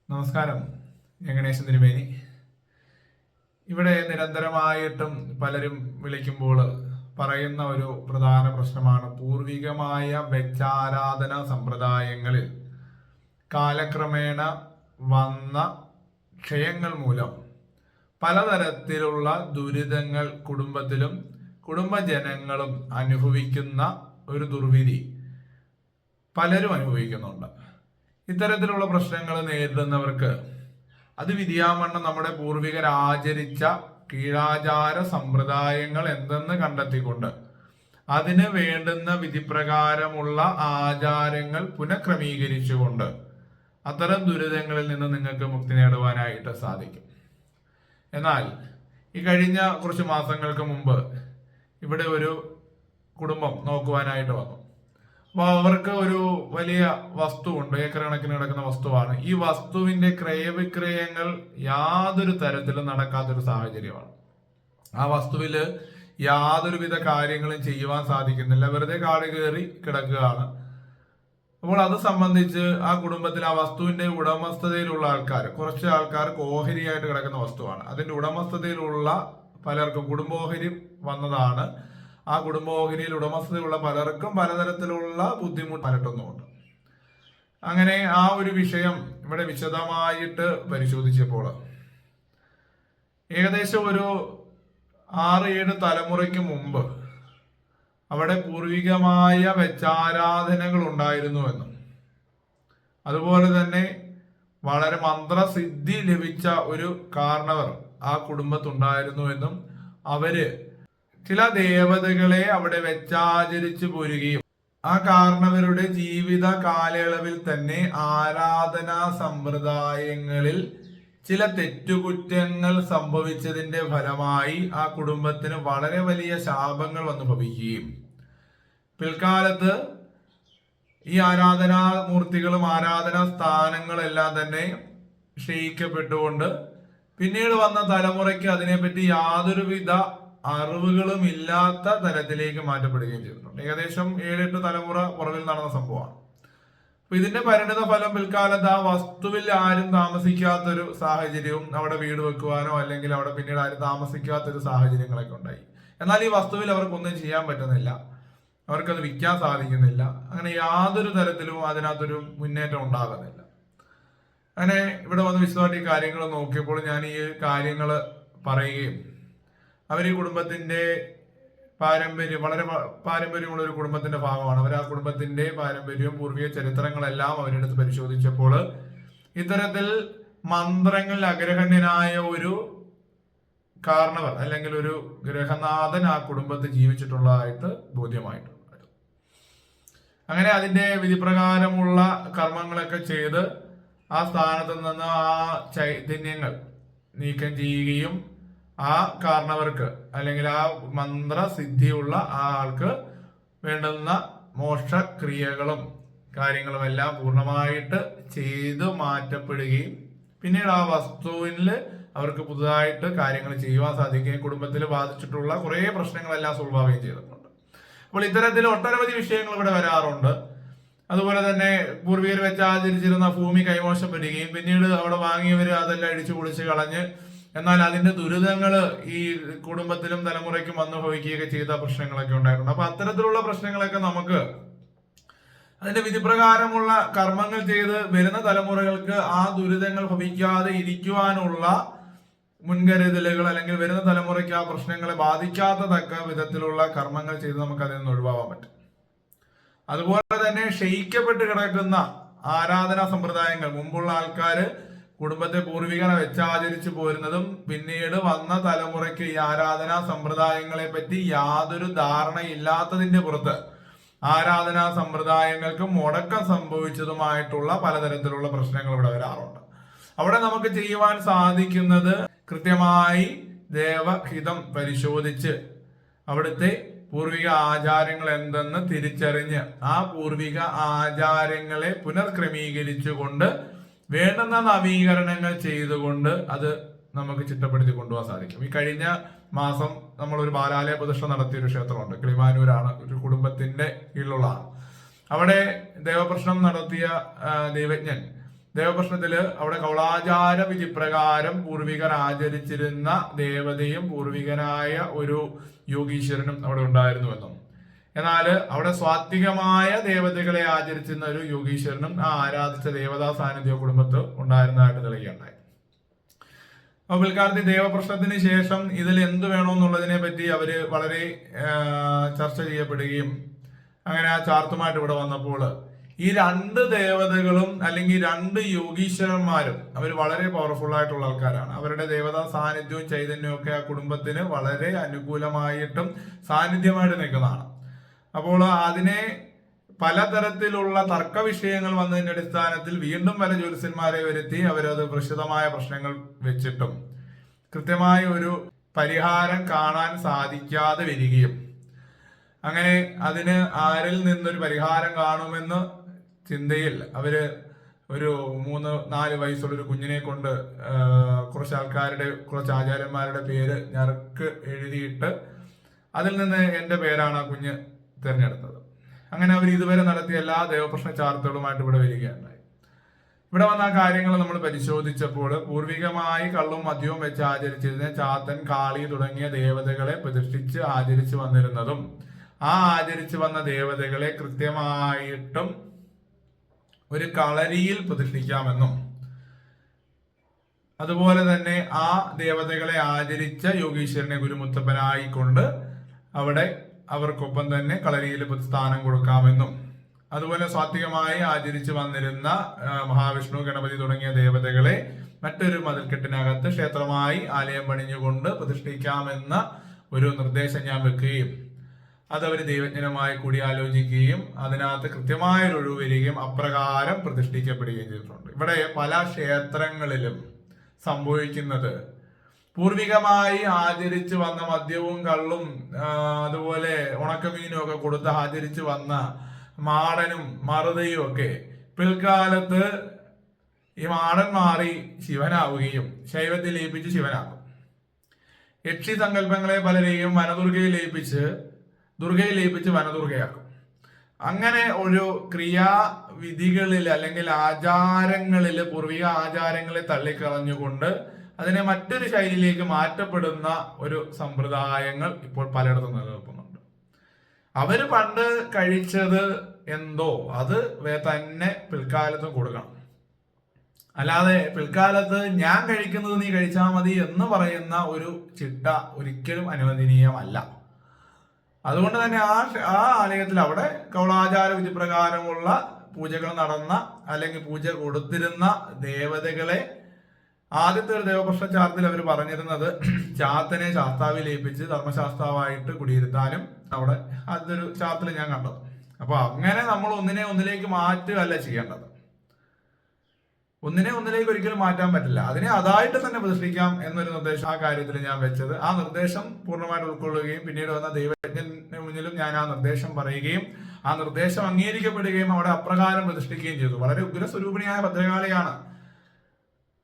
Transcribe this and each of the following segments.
നമസ്കാരം, ഞാൻ ഗണേശൻ തിരുമേനി. ഇവിടെ നിരന്തരമായിട്ടും പലരും വിളിക്കുമ്പോൾ പറയുന്ന ഒരു പ്രധാന പ്രശ്നമാണ് പൂർവികമായ വെച്ചാരാധന സമ്പ്രദായങ്ങളിൽ കാലക്രമേണ വന്ന ക്ഷയങ്ങൾ മൂലം പലതരത്തിലുള്ള ദുരിതങ്ങൾ കുടുംബത്തിലും കുടുംബജനങ്ങളും അനുഭവിക്കുന്ന ഒരു ദുർവിധി പലരും അനുഭവിക്കുന്നുണ്ട്. ഇത്തരത്തിലുള്ള പ്രശ്നങ്ങൾ നേരിടുന്നവർക്ക് അത് വിധിയാവണ്ണം നമ്മുടെ പൂർവികർ ആചരിച്ച കീഴാചാര സമ്പ്രദായങ്ങൾ എന്തെന്ന് കണ്ടെത്തിക്കൊണ്ട് അതിന് വേണ്ടുന്ന വിധിപ്രകാരമുള്ള ആചാരങ്ങൾ പുനഃക്രമീകരിച്ചുകൊണ്ട് അത്തരം ദുരിതങ്ങളിൽ നിന്ന് നിങ്ങൾക്ക് മുക്തി നേടുവാനായിട്ട് സാധിക്കും. എന്നാൽ ഈ കഴിഞ്ഞ കുറച്ച് മാസങ്ങൾക്ക് മുമ്പ് ഇവിടെ ഒരു കുടുംബം നോക്കുവാനായിട്ട് വന്നു. അപ്പോൾ അവർക്ക് ഒരു വലിയ വസ്തുവുണ്ട്, ഏക്കർ കണക്കിന് കിടക്കുന്ന വസ്തുവാണ്. ഈ വസ്തുവിന്റെ ക്രയവിക്രയങ്ങൾ യാതൊരു തരത്തിലും നടക്കാത്തൊരു സാഹചര്യമാണ്. ആ വസ്തുവില് യാതൊരുവിധ കാര്യങ്ങളും ചെയ്യുവാൻ സാധിക്കുന്നില്ല, വെറുതെ കാട് കയറി കിടക്കുകയാണ്. അപ്പോൾ അത് സംബന്ധിച്ച് ആ കുടുംബത്തിൽ ആ വസ്തുവിന്റെ ഉടമസ്ഥതയിലുള്ള ആൾക്കാർ, കുറച്ച് ആൾക്കാർക്ക് ഓഹരിയായിട്ട് കിടക്കുന്ന വസ്തുവാണ്. അതിന്റെ ഉടമസ്ഥതയിലുള്ള പലർക്കും കുടുംബോഹരി വന്നതാണ്. ആ കുടുംബോഹരിയിൽ ഉടമസ്ഥതയുള്ള പലർക്കും പലതരത്തിലുള്ള ബുദ്ധിമുട്ട് അലട്ടുന്നുമുണ്ട്. അങ്ങനെ ആ ഒരു വിഷയം ഇവിടെ വിശദമായിട്ട് പരിശോധിച്ചപ്പോൾ ഏകദേശം ഒരു 6-7 തലമുറയ്ക്ക് മുമ്പ് അവിടെ പൂർവികമായ വെച്ചാരാധനകൾ ഉണ്ടായിരുന്നുവെന്നും അതുപോലെ തന്നെ വളരെ മന്ത്രസിദ്ധി ലഭിച്ച ഒരു കാരണവർ ആ കുടുംബത്തുണ്ടായിരുന്നുവെന്നും അവര് ചില ദേവതകളെ അവിടെ വെച്ചാചരിച്ചു പോരുകയും ആ കാരണവരുടെ ജീവിത കാലയളവിൽ തന്നെ ആരാധനാ സമ്പ്രദായങ്ങളിൽ ചില തെറ്റുകുറ്റങ്ങൾ സംഭവിച്ചതിന്റെ ഫലമായി ആ കുടുംബത്തിന് വളരെ വലിയ ശാപങ്ങൾ വന്നു ഭവിക്കുകയും പിൽക്കാലത്ത് ഈ ആരാധനാമൂർത്തികളും ആരാധനാ സ്ഥാനങ്ങളെല്ലാം തന്നെ ക്ഷയിക്കപ്പെട്ടുകൊണ്ട് പിന്നീട് വന്ന തലമുറയ്ക്ക് അതിനെപ്പറ്റി യാതൊരുവിധ അറിവുകളും ഇല്ലാത്ത തരത്തിലേക്ക് മാറ്റപ്പെടുകയും ചെയ്തിട്ടുണ്ട്. ഏകദേശം 7-8 തലമുറ പുറകിൽ നടന്ന സംഭവമാണ്. അപ്പൊ ഇതിന്റെ പരിണിത ഫലം പിൽക്കാലത്ത് ആ വസ്തുവിൽ ആരും താമസിക്കാത്തൊരു സാഹചര്യവും അവിടെ വീട് വെക്കുവാനോ അല്ലെങ്കിൽ അവിടെ പിന്നീട് ആരും താമസിക്കാത്തൊരു സാഹചര്യങ്ങളൊക്കെ ഉണ്ടായി. എന്നാൽ ഈ വസ്തുവിൽ അവർക്കൊന്നും ചെയ്യാൻ പറ്റുന്നില്ല, അവർക്കത് വിൽക്കാൻ സാധിക്കുന്നില്ല. അങ്ങനെ യാതൊരു തരത്തിലും അതിനകത്തൊരു മുന്നേറ്റം ഉണ്ടാകുന്നില്ല. അങ്ങനെ ഇവിടെ വന്ന് വിശദമായിട്ട് ഈ കാര്യങ്ങൾ നോക്കിയപ്പോൾ ഞാൻ ഈ കാര്യങ്ങൾ പറയുകയും അവർ ഈ കുടുംബത്തിന്റെ പാരമ്പര്യം, വളരെ പാരമ്പര്യമുള്ള ഒരു കുടുംബത്തിന്റെ ഭാഗമാണ്. അവർ ആ കുടുംബത്തിന്റെ പാരമ്പര്യവും പൂർവിക ചരിത്രങ്ങളെല്ലാം അവരെടുത്ത് പരിശോധിച്ചപ്പോൾ ഇത്തരത്തിൽ മന്ത്രങ്ങളിൽ അഗ്രഹണ്യനായ ഒരു കാരണവർ അല്ലെങ്കിൽ ഒരു ഗ്രഹനാഥൻ ആ കുടുംബത്തിൽ ജീവിച്ചിട്ടുള്ളതായിട്ട് ബോധ്യമായിട്ടുണ്ട്. അങ്ങനെ അതിന്റെ വിധിപ്രകാരമുള്ള കർമ്മങ്ങളൊക്കെ ചെയ്ത് ആ സ്ഥാനത്ത് നിന്ന് ആ ചൈതന്യങ്ങൾ നീക്കം ചെയ്യുകയും ആ കാരണവർക്ക് അല്ലെങ്കിൽ ആ മന്ത്രസിദ്ധിയുള്ള ആ ആൾക്ക് വേണ്ടുന്ന മോക്ഷക്രിയകളും കാര്യങ്ങളും എല്ലാം പൂർണ്ണമായിട്ട് ചെയ്തു മാറ്റപ്പെടുകയും പിന്നീട് ആ വസ്തുവിൽ അവർക്ക് പുതുതായിട്ട് കാര്യങ്ങൾ ചെയ്യുവാൻ സാധിക്കുകയും കുടുംബത്തിൽ ബാധിച്ചിട്ടുള്ള കുറേ പ്രശ്നങ്ങളെല്ലാം സോൾവ് ആവുകയും ചെയ്തിട്ടുണ്ട്. അപ്പോൾ ഇത്തരത്തിൽ ഒട്ടനവധി വിഷയങ്ങൾ ഇവിടെ വരാറുണ്ട്. അതുപോലെ തന്നെ പൂർവികർ വെച്ച് ആചരിച്ചിരുന്ന ഭൂമി കൈമോശം വരികയും പിന്നീട് അവിടെ വാങ്ങിയവർ അതെല്ലാം ഇടിച്ചു പൊളിച്ച് കളഞ്ഞ് എന്നാൽ അതിന്റെ ദുരിതങ്ങൾ ഈ കുടുംബത്തിലും തലമുറയ്ക്കും വന്നു ഭവിക്കുകയൊക്കെ ചെയ്ത പ്രശ്നങ്ങളൊക്കെ ഉണ്ടായിട്ടുണ്ട്. അപ്പൊ അത്തരത്തിലുള്ള പ്രശ്നങ്ങളൊക്കെ നമുക്ക് അതിന്റെ വിധിപ്രകാരമുള്ള കർമ്മങ്ങൾ ചെയ്ത് വരുന്ന തലമുറകൾക്ക് ആ ദുരിതങ്ങൾ ഭവിക്കാതെ ഇരിക്കുവാനുള്ള മുൻകരുതലുകൾ അല്ലെങ്കിൽ വരുന്ന തലമുറയ്ക്ക് ആ പ്രശ്നങ്ങളെ ബാധിക്കാത്ത തക്ക വിധത്തിലുള്ള കർമ്മങ്ങൾ ചെയ്ത് നമുക്ക് അതിൽ നിന്ന് ഒഴിവാക്കാൻ പറ്റും. അതുപോലെ തന്നെ ക്ഷയിക്കപ്പെട്ട് കിടക്കുന്ന ആരാധനാ സമ്പ്രദായങ്ങൾ മുമ്പുള്ള ആൾക്കാര് കുടുംബത്തെ പൂർവികനെ വെച്ചാചരിച്ചു പോരുന്നതും പിന്നീട് വന്ന തലമുറയ്ക്ക് ഈ ആരാധനാ സമ്പ്രദായങ്ങളെ പറ്റി യാതൊരു ധാരണയില്ലാത്തതിന്റെ പുറത്ത് ആരാധനാ സമ്പ്രദായങ്ങൾക്ക് മുടക്കം സംഭവിച്ചതുമായിട്ടുള്ള പലതരത്തിലുള്ള പ്രശ്നങ്ങൾ ഇവിടെ വരാറുണ്ട്. അവിടെ നമുക്ക് ചെയ്യുവാൻ സാധിക്കുന്നത് കൃത്യമായി ദേവഹിതം പരിശോധിച്ച് അവിടുത്തെ പൂർവിക ആചാരങ്ങൾ എന്തെന്ന് തിരിച്ചറിഞ്ഞ് ആ പൂർവിക ആചാരങ്ങളെ പുനർക്രമീകരിച്ചുകൊണ്ട് വേണ്ടുന്ന നവീകരണങ്ങൾ ചെയ്തുകൊണ്ട് അത് നമുക്ക് ചിട്ടപ്പെടുത്തി കൊണ്ടുപോകാൻ സാധിക്കും. ഈ കഴിഞ്ഞ മാസം നമ്മൾ ഒരു ബാലാലയ പ്രതിഷ്ഠ നടത്തിയ ഒരു ക്ഷേത്രമുണ്ട്, കിളിമാനൂരാണ്, ഒരു കുടുംബത്തിന്റെ കീഴിലുള്ളതാണ്. അവിടെ ദേവപ്രശ്നം നടത്തിയ ദൈവജ്ഞൻ ദേവപ്രശ്നത്തില് അവിടെ കൗളാചാര വിധിപ്രകാരം പൂർവികർ ആചരിച്ചിരുന്ന ദേവതയും പൂർവികനായ ഒരു യോഗീശ്വരനും അവിടെ ഉണ്ടായിരുന്നുവെന്നും, എന്നാൽ അവിടെ സ്വാത്വികമായ ദേവതകളെ ആചരിച്ചിരുന്ന ഒരു യോഗീശ്വരനും ആ ആരാധിച്ച ദേവതാ സാന്നിധ്യ കുടുംബത്ത് ഉണ്ടായിരുന്നതായിട്ട് തെളിയുകയുണ്ടായി. അപ്പൊ പിൽക്കാലത്ത് ദേവപ്രശ്നത്തിന് ശേഷം ഇതിൽ എന്ത് വേണമെന്നുള്ളതിനെ പറ്റി അവര് വളരെ ചർച്ച ചെയ്യപ്പെടുകയും അങ്ങനെ ആ ചാർത്തുമായിട്ട് ഇവിടെ വന്നപ്പോൾ ഈ രണ്ട് ദേവതകളും അല്ലെങ്കിൽ രണ്ട് യോഗീശ്വരന്മാരും അവർ വളരെ പവർഫുൾ ആയിട്ടുള്ള ആൾക്കാരാണ്. അവരുടെ ദേവതാ സാന്നിധ്യവും ചൈതന്യവും ഒക്കെ ആ കുടുംബത്തിന് വളരെ അനുകൂലമായിട്ടും സാന്നിധ്യമായിട്ട് നിൽക്കുന്നതാണ്. അപ്പോൾ അതിനെ പലതരത്തിലുള്ള തർക്ക വിഷയങ്ങൾ വന്നതിന്റെ അടിസ്ഥാനത്തിൽ വീണ്ടും പല ജ്യോത്സ്യന്മാരെ വരുത്തി അവരത് വിശദമായ പ്രശ്നങ്ങൾ വെച്ചിട്ടും കൃത്യമായ ഒരു പരിഹാരം കാണാൻ സാധിക്കാതെ വരികയും അങ്ങനെ അതിന് ആരിൽ നിന്നൊരു പരിഹാരം കാണുമെന്ന് ചിന്തയിൽ അവര് ഒരു 3-4 വയസ്സുള്ള ഒരു കുഞ്ഞിനെ കൊണ്ട് കുറച്ച് ആചാര്യന്മാരുടെ പേര് ഞർക്ക് എഴുതിയിട്ട് അതിൽ നിന്ന് എന്റെ പേരാണ് ആ കുഞ്ഞ് തിരഞ്ഞെടുത്തത്. അങ്ങനെ അവർ ഇതുവരെ നടത്തിയ എല്ലാ ദേവപ്രശ്ന ചാർത്തുകളുമായിട്ട് ഇവിടെ വരികയുണ്ടായി. ഇവിടെ വന്ന ആ കാര്യങ്ങൾ നമ്മൾ പരിശോധിച്ചപ്പോൾ പൂർവികമായി കള്ളും മദ്യവും വെച്ച് ആചരിച്ചിരുന്ന ചാത്തൻ, കാളി തുടങ്ങിയ ദേവതകളെ പ്രതിഷ്ഠിച്ച് ആചരിച്ചു വന്നിരുന്നതും ആ ആചരിച്ചു വന്ന ദേവതകളെ കൃത്യമായിട്ടും ഒരു കളരിയിൽ പ്രതിഷ്ഠിക്കാമെന്നും അതുപോലെ തന്നെ ആ ദേവതകളെ ആചരിച്ച യോഗീശ്വരനെ ഗുരുമുത്തപ്പനായിക്കൊണ്ട് അവിടെ അവർക്കൊപ്പം തന്നെ കളരിയിൽ സ്ഥാനം കൊടുക്കാമെന്നും അതുപോലെ സാത്വികമായി ആചരിച്ചു വന്നിരുന്ന മഹാവിഷ്ണു, ഗണപതി തുടങ്ങിയ ദേവതകളെ മറ്റൊരു മതിൽക്കെട്ടിനകത്ത് ക്ഷേത്രമായി ആലയം പണിഞ്ഞുകൊണ്ട് പ്രതിഷ്ഠിക്കാമെന്ന ഒരു നിർദ്ദേശം ഞാൻ വെക്കുകയും അതവർ ദൈവജ്ഞനുമായി കൂടിയാലോചിക്കുകയും അതിനകത്ത് കൃത്യമായ ഒരു ഒഴിവ് വരികയും അപ്രകാരം പ്രതിഷ്ഠിക്കപ്പെടുകയും ചെയ്തിട്ടുണ്ട്. ഇവിടെ പല ക്ഷേത്രങ്ങളിലും സംഭവിക്കുന്നത് പൂർവികമായി ആചരിച്ചു വന്ന മദ്യവും കള്ളും അതുപോലെ ഉണക്കമീനും ഒക്കെ കൊടുത്ത് ആചരിച്ചു വന്ന മാടനും മറുതയും ഒക്കെ പിൽക്കാലത്ത് ഈ മാടൻ മാറി ശിവനാവുകയും ശൈവത്തിൽ ലയിപ്പിച്ച് ശിവനാകും. യക്ഷി സങ്കല്പങ്ങളെ പലരെയും വനദുർഗയിൽ ലയിപ്പിച്ച് വനദുർഗയാക്കും. അങ്ങനെ ഒരു ക്രിയാവിധികളിൽ അല്ലെങ്കിൽ ആചാരങ്ങളിൽ പൂർവിക ആചാരങ്ങളെ തള്ളിക്കളഞ്ഞുകൊണ്ട് അതിനെ മറ്റൊരു ശൈലിയിലേക്ക് മാറ്റപ്പെടുന്ന ഒരു സമ്പ്രദായങ്ങൾ ഇപ്പോൾ പലയിടത്തും നിലനിൽക്കുന്നുണ്ട്. അവര് പണ്ട് കഴിച്ചത് എന്തോ അത് തന്നെ പിൽക്കാലത്തും കൊടുക്കണം. അല്ലാതെ പിൽക്കാലത്ത് ഞാൻ കഴിക്കുന്നത് നീ കഴിച്ചാൽ മതി എന്ന് പറയുന്ന ഒരു ചിട്ട ഒരിക്കലും അനുവദനീയമല്ല. അതുകൊണ്ട് തന്നെ ആ ആലയത്തിൽ അവിടെ കൗളാചാര വിധി പ്രകാരമുള്ള പൂജകൾ നടന്ന അല്ലെങ്കിൽ പൂജ കൊടുത്തിരുന്ന ദേവതകളെ ആദ്യത്തെ ഒരു ദേവപ്രശ്ന ചാർത്തിൽ അവർ പറഞ്ഞിരുന്നത് ചാത്തനെ ശാസ്താവിൽ ലയിപ്പിച്ച് ധർമ്മശാസ്താവായിട്ട് കുടിയിരുത്താനും അവിടെ അതൊരു ചാർത്തിൽ ഞാൻ കണ്ടത്. അപ്പൊ അങ്ങനെ നമ്മൾ ഒന്നിലേക്ക് മാറ്റുകയല്ല ചെയ്യേണ്ടത്. ഒന്നിലേക്ക് ഒരിക്കലും മാറ്റാൻ പറ്റില്ല. അതിനെ അതായിട്ട് തന്നെ പ്രതിഷ്ഠിക്കാം എന്നൊരു നിർദ്ദേശം ആ കാര്യത്തിൽ ഞാൻ വെച്ചത്. ആ നിർദ്ദേശം പൂർണ്ണമായിട്ട് ഉൾക്കൊള്ളുകയും പിന്നീട് വന്ന ദൈവജ്ഞന്റെ മുന്നിലും ഞാൻ ആ നിർദ്ദേശം പറയുകയും ആ നിർദ്ദേശം അംഗീകരിക്കപ്പെടുകയും അവിടെ അപ്രകാരം പ്രതിഷ്ഠിക്കുകയും ചെയ്തു. വളരെ ഉഗ്രസ്വരൂപിണിയായ ഭദ്രകാളിയാണ്.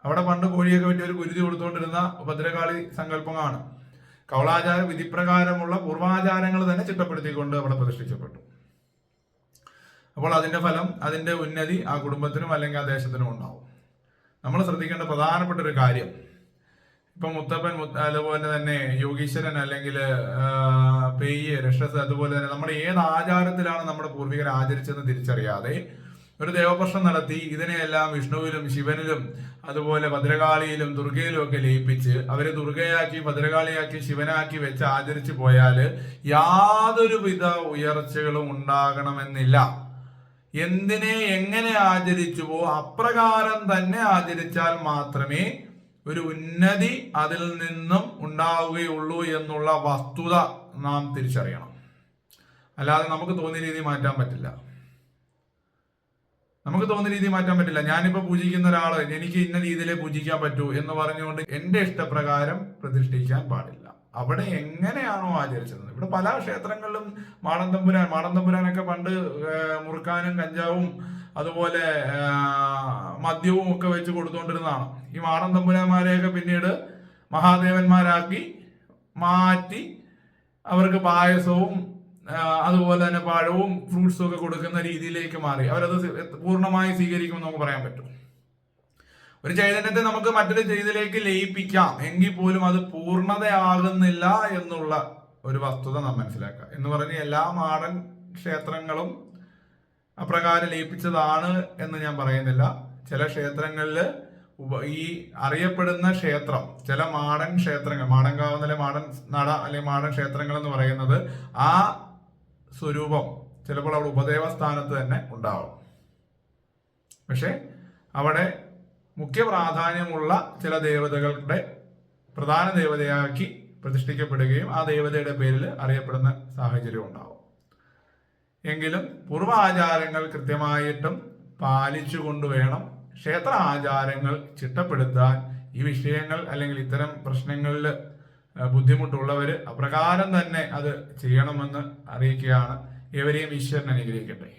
അവിടെ പണ്ട് കോഴിയൊക്കെ പറ്റി ഒരു കുരുതി കൊടുത്തുകൊണ്ടിരുന്ന ഭദ്രകാളി സങ്കല്പമാണ്. കൗളാചാര വിധിപ്രകാരമുള്ള പൂർവാചാരങ്ങൾ തന്നെ ചിട്ടപ്പെടുത്തിക്കൊണ്ട് അവിടെ പ്രതിഷ്ഠിക്കപ്പെട്ടു. അപ്പോൾ അതിന്റെ ഫലം, അതിന്റെ ഉന്നതി ആ കുടുംബത്തിനും അല്ലെങ്കിൽ ആ ദേശത്തിനും ഉണ്ടാവും. നമ്മൾ ശ്രദ്ധിക്കേണ്ട പ്രധാനപ്പെട്ട ഒരു കാര്യം, ഇപ്പൊ മുത്തപ്പൻ അതുപോലെ തന്നെ യോഗീശ്വരൻ അല്ലെങ്കിൽ പെയ്യ്, രക്ഷസ്, അതുപോലെ തന്നെ നമ്മുടെ ഏത് ആചാരത്തിലാണ് നമ്മുടെ പൂർവികർ ആചരിച്ചെന്ന് തിരിച്ചറിയാതെ ഒരു ദേവപ്രശ്നം നടത്തി ഇതിനെയെല്ലാം വിഷ്ണുവിലും ശിവനിലും അതുപോലെ ഭദ്രകാളിയിലും ദുർഗയിലും ഒക്കെ ലയിപ്പിച്ച് അവരെ ദുർഗയാക്കി ഭദ്രകാളിയാക്കി ശിവനാക്കി വെച്ച് ആചരിച്ചു പോയാല് യാതൊരുവിധ ഉയർച്ചകളും ഉണ്ടാകണമെന്നില്ല. എന്തിനെ എങ്ങനെ ആചരിച്ചുവോ അപ്രകാരം തന്നെ ആചരിച്ചാൽ മാത്രമേ ഒരു ഉന്നതി അതിൽ നിന്നും ഉണ്ടാവുകയുള്ളൂ എന്നുള്ള വസ്തുത നാം തിരിച്ചറിയണം. അല്ലാതെ നമുക്ക് തോന്നിയ രീതി മാറ്റാൻ പറ്റില്ല. ഞാനിപ്പോ പൂജിക്കുന്ന ഒരാള് എനിക്ക് ഇന്ന രീതിയിലേ പൂജിക്കാൻ പറ്റൂ എന്ന് പറഞ്ഞുകൊണ്ട് എന്റെ ഇഷ്ടപ്രകാരം പ്രതിഷ്ഠിക്കാൻ പാടില്ല. അവിടെ എങ്ങനെയാണോ ആചരിച്ചത്. ഇവിടെ പല ക്ഷേത്രങ്ങളിലും മാടൻ തമ്പുരാനൊക്കെ പണ്ട് മുറുക്കാനും കഞ്ചാവും അതുപോലെ മദ്യവും ഒക്കെ വെച്ച് കൊടുത്തുകൊണ്ടിരുന്നതാണ്. ഈ മാടൻ തമ്പുരാന്മാരെയൊക്കെ പിന്നീട് മഹാദേവന്മാരാക്കി മാറ്റി അവർക്ക് പായസവും അതുപോലെ തന്നെ പഴവും ഫ്രൂട്ട്സും ഒക്കെ കൊടുക്കുന്ന രീതിയിലേക്ക് മാറി. അവരത് പൂർണ്ണമായി സ്വീകരിക്കുമെന്ന് നമുക്ക് പറയാൻ പറ്റും. ഒരു ചൈതന്യത്തെ നമുക്ക് മറ്റൊരു ചൈതന്യത്തിലേക്ക് ലയിപ്പിക്കാം, എങ്കിൽ പോലും അത് പൂർണ്ണതയാകുന്നില്ല എന്നുള്ള ഒരു വസ്തുത നാം മനസ്സിലാക്കുക. എന്ന് പറഞ്ഞ് എല്ലാ മാടൻ ക്ഷേത്രങ്ങളും അപ്രകാരം ലയിപ്പിച്ചതാണ് എന്ന് ഞാൻ പറയുന്നില്ല. ചില ക്ഷേത്രങ്ങളിൽ ഈ അറിയപ്പെടുന്ന ക്ഷേത്രം, ചില മാടൻ ക്ഷേത്രങ്ങൾ, മാടൻകാവുന്നിലെ മാടൻ നട അല്ലെങ്കിൽ മാടൻ ക്ഷേത്രങ്ങൾ എന്ന് പറയുന്നത് ആ സ്വരൂപം ചിലപ്പോൾ അവിടെ ഉപദേവസ്ഥാനത്ത് തന്നെ ഉണ്ടാവും. പക്ഷെ അവിടെ മുഖ്യ പ്രാധാന്യമുള്ള ചില ദേവതകളുടെ പ്രധാന ദേവതയാക്കി പ്രതിഷ്ഠിക്കപ്പെടുകയും ആ ദേവതയുടെ പേരിൽ അറിയപ്പെടുന്ന സാഹചര്യം ഉണ്ടാവും. എങ്കിലും പൂർവ്വ ആചാരങ്ങൾ കൃത്യമായിട്ടും പാലിച്ചുകൊണ്ട് വേണം ക്ഷേത്ര ആചാരങ്ങൾ ചിട്ടപ്പെടുത്താൻ. ഈ വിഷയങ്ങൾ അല്ലെങ്കിൽ ഇത്തരം പ്രശ്നങ്ങളിൽ ബുദ്ധിമുട്ടുള്ളവർ അപ്രകാരം തന്നെ അത് ചെയ്യണമെന്ന് അറിയിക്കുകയാണ്. ഏവരെയും ഈശ്വരൻ അനുഗ്രഹിക്കട്ടെ.